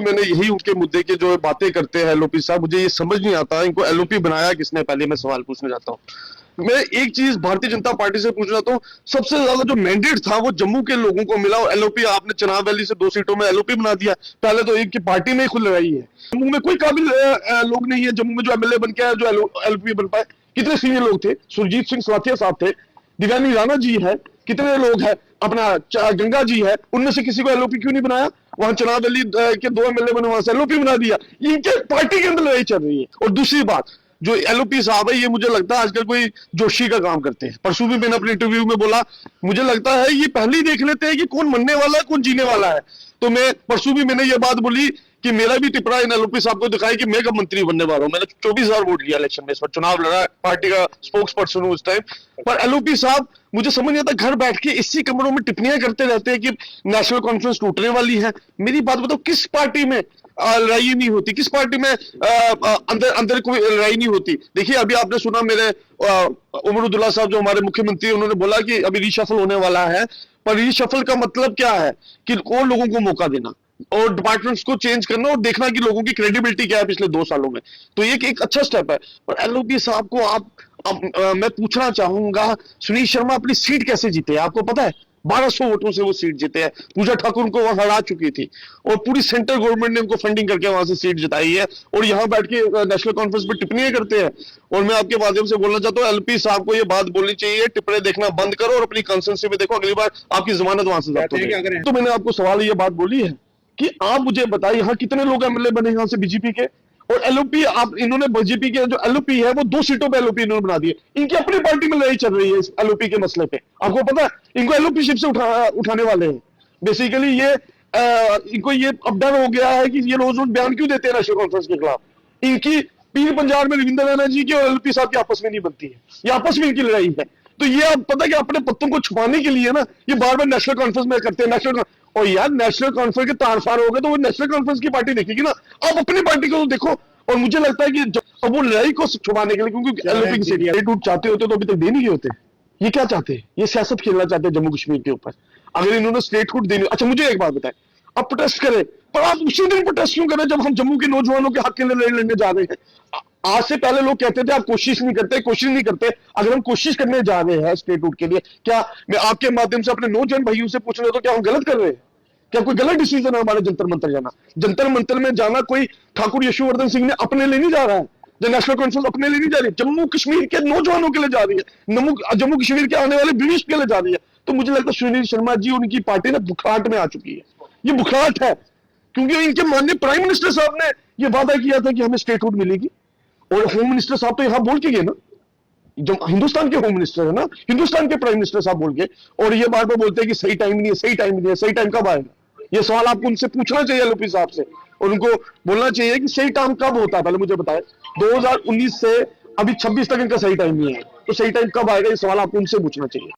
मैंने यही उनके मुद्दे के जो बातें करते हैं एलओपी साहब, मुझे ये समझ नहीं आता इनको एलओपी बनाया किसने। पहले मैं सवाल पूछने जाता हूँ। मैं एक चीज भारतीय जनता पार्टी से पूछना तो सबसे ज्यादा जो मैंडेट था वो जम्मू के लोगों को मिला, और एलओपी आपने चनाब वैली से 2 सीटों में एलओपी बना दिया। पहले तो एक की पार्टी में ही खुल रही है। जम्मू में कोई काबिल लोग नहीं है जम्मू में जो एमएलए बन के आया, जो एलओपी बन पाए। कितने सीनियर लोग थे, सुरजीत सिंह साथिया साहब थे, दिव्यांगी राणा जी है, कितने लोग हैं, अपना गंगा जी है, उनमें से किसी को एलओपी क्यों नहीं बनाया? वहां चनाब वैली के 2 एमएलए बने, वहां से एलओपी बना दिया। इनके पार्टी के अंदर लड़ाई चल रही है। और दूसरी बात, जो एलओपी साहब है ये मुझे लगता है आजकल कोई जोशी का काम करते हैं। परसों भी मैंने अपने इंटरव्यू में बोला, मुझे लगता है ये पहले ही देख लेते हैं कि कौन मरने वाला है कौन जीने वाला है। तो मैं परसों भी मैंने ये बात बोली कि मेरा भी टिप्पणी इन एलओपी साहब को दिखाई कि मैं कब मंत्री बनने वाला हूं। मैंने 24,000 वोट लिया इलेक्शन में, इस पर चुनाव लड़ा, पार्टी का स्पोक्स पर्सन हूं उस टाइम पर। एलओपी साहब मुझे समझ नहीं आता, घर बैठ के इसी कमरों में टिप्पणियां करते रहते हैं कि नेशनल कॉन्फ्रेंस टूटने वाली है। मेरी बात बताओ, किस पार्टी में लड़ाई नहीं होती? किस पार्टी में अंदर अंदर कोई लड़ाई नहीं होती? देखिए अभी आपने सुना मेरे उमर अब्दुल्ला साहब जो हमारे मुख्यमंत्री, उन्होंने बोला कि अभी रीशफल होने वाला है। पर रीशफल का मतलब क्या है कि और लोगों को मौका देना और डिपार्टमेंट्स को चेंज करना और देखना कि लोगों की क्रेडिबिलिटी क्या है पिछले 2 सालों में। तो ये एक अच्छा स्टेप है। पर एलओपी साहब को मैं पूछना चाहूंगा, सुनील शर्मा अपनी सीट कैसे जीते हैं आपको पता है? 1200 वोटों से वो सीट जीते हैं। पूजा ठाकुर उनको वहां हरा चुकी थी और पूरी सेंट्रल गवर्नमेंट ने उनको फंडिंग करके वहां से सीट जिताई है, और यहां बैठ के नेशनल कॉन्फ्रेंस पर टिप्पणियां करते हैं। और मैं आपके माध्यम से बोलना चाहता हूं, एलपी साहब को ये बात बोलनी चाहिए, टिप्पणी देखना बंद करो और अपनी कंसेंसी में देखो, अगली बार आपकी जमानत वहां से जब्त हो जाएगी। तो मैंने आपको सवाल ये बात बोली है कि आप मुझे बताइए यहाँ कितने लोग एमएलए बने यहाँ से बीजेपी के, और एलओपी आप इन्होंने बीजेपी के जो एलओपी है वो 2 सीटों पे एलओपी इन्होंने बना दिए। इनकी अपनी पार्टी में लड़ाई चल रही है इस एलओपी के मसले पे। आपको पता है इनको एलओपी शिप से उठाने वाले हैं बेसिकली। ये इनको ये अब डर हो गया है कि ये रोज रोज बयान क्यों देते हैं नेशनल कॉन्फ्रेंस के खिलाफ। इनकी पीर पंजाब में रविंद्र रैना जी की और एलओपी साहब की आपस में नहीं बनती है, ये आपस में इनकी लड़ाई है। तो ये आप पता कि अपने पत्तों को छुपाने के लिए ना ये बार बार नेशनल कॉन्फ्रेंस में करते हैं। नेशनल और यार नेशनल कॉन्फ्रेंस के तार फार हो गए तो वो नेशनल कॉन्फ्रेंस की पार्टी देखेगी ना, आप अपनी पार्टी को तो देखो। और मुझे लगता है कि अब वो लड़ाई को छुपाने के लिए, क्योंकि एलओपी की सीट टूट चाहते होते तो अभी तक दे नहीं होते। ये क्या चाहते हैं? ये सियासत खेलना चाहते हैं जम्मू कश्मीर के ऊपर। अगर इन्होंने स्टेट हुड देनी, अच्छा मुझे एक बात बताएं, अब प्रोटेस्ट करें पर आप उसी दिन प्रोटेस्ट क्यों करें जब हम जम्मू के नौजवानों के हक के लिए लड़ने जा रहे हैं? आज से पहले लोग कहते थे आप कोशिश नहीं करते, कोशिश नहीं करते। अगर हम कोशिश करने जा रहे हैं स्टेट हुड के लिए, क्या मैं आपके माध्यम से अपने नौजवान भाइयों से पूछ रहा हूं, तो क्या हम गलत कर रहे हैं? क्या कोई गलत डिसीजन है हमारे जंतर मंतर जाना? जंतर मंतर में जाना कोई ठाकुर यशोवर्धन सिंह ने अपने लिए नहीं जा रहा है, जो नेशनल कॉन्फ्रेंस अपने लिए नहीं जा रही, जम्मू कश्मीर के नौजवानों के लिए जा रही है, जम्मू कश्मीर के आने वाले भविष्य के लिए जा रही है। तो मुझे लगता है सुनील शर्मा जी उनकी पार्टी ने बुखाट में आ चुकी है। ये बुखाट है क्योंकि इनके माननीय प्राइम मिनिस्टर साहब ने यह वादा किया था कि हमें स्टेटहुड मिलेगी, और होम मिनिस्टर साहब तो यहां बोल के गए ना, जो हिंदुस्तान के होम मिनिस्टर है ना, हिंदुस्तान के प्राइम मिनिस्टर साहब बोल के, और ये बार बार बोलते हैं कि सही टाइम नहीं है, सही टाइम नहीं है, सही टाइम कब आएगा? ये सवाल आपको उनसे पूछना चाहिए एलओपी साहब से, और उनको बोलना चाहिए कि सही टाइम कब होता है पहले मुझे बताएं। 2019 से अभी 26 तक इनका सही टाइम नहीं है, तो सही टाइम कब आएगा ये सवाल आपको उनसे पूछना चाहिए।